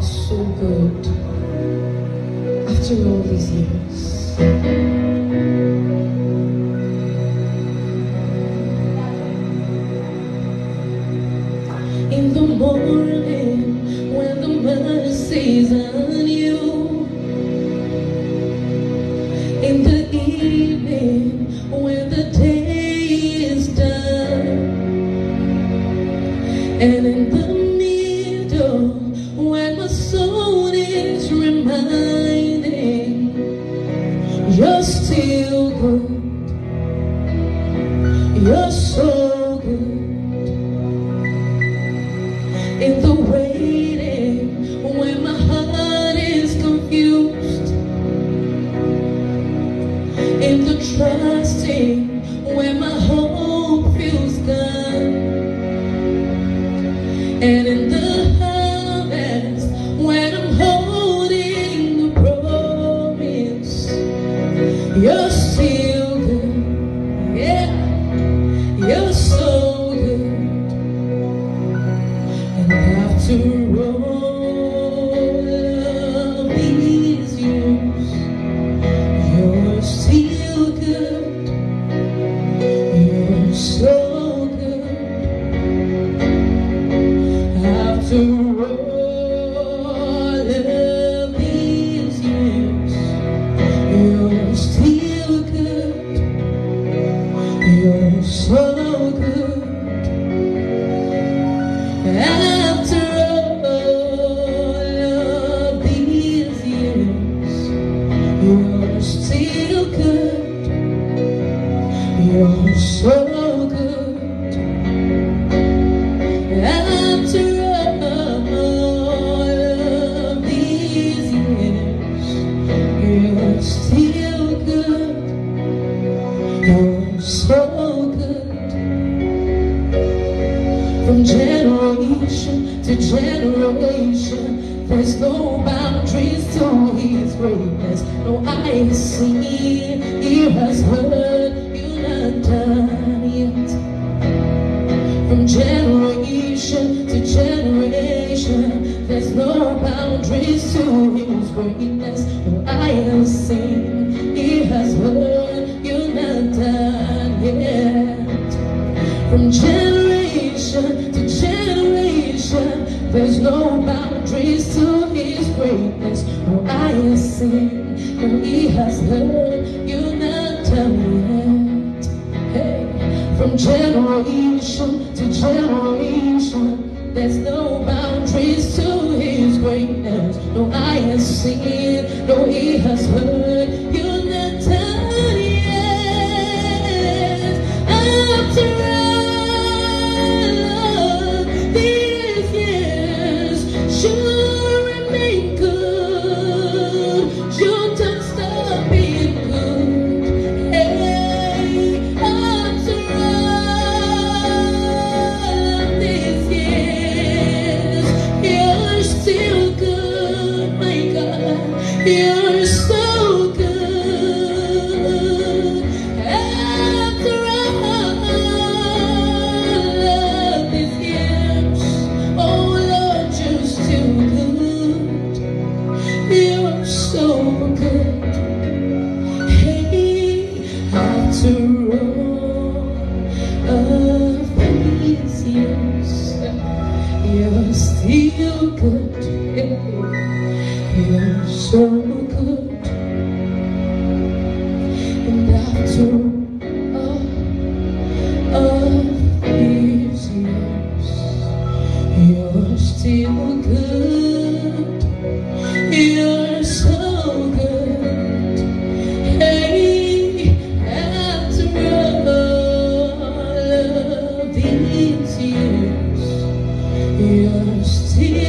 so good after all these years. In the morning, when the mercies are new, in the evening, when the day is done, and in the middle, when my soul is reminding, you're still good, you're so good. In the waiting, when my heart is confused, in the trusting, when my hope feels gone, and in the harvest, when I'm holding the promise, you're still good, yeah, you're so good. And after all of these years, you're still good, you're so good. After all of these years, you're still good, you're so good. After all of these years, you're still good, you're so good. After all of these years, you're still good, you're so good. From generation to generation, there's no boundaries to His greatness. No eye has seen, ear has heard, you're not done yet. From generation to generation, there's no boundaries to His greatness. No eye has seen, ear has heard, you're not done yet. From generation to generation, there's no boundaries to His greatness. No eye has seen, no ear has heard, you're not done yet. Hey. From generation to generation, there's no boundaries to His greatness. No eye has seen, no ear has heard, you're not done yet. After you're so good. After all of these years, oh Lord, you're still good. You're so good. Hey, after all of these years, you're still good. Hey. You're so good. And after all of these years, you're still good, you're so good. Hey, after all of these years, you're still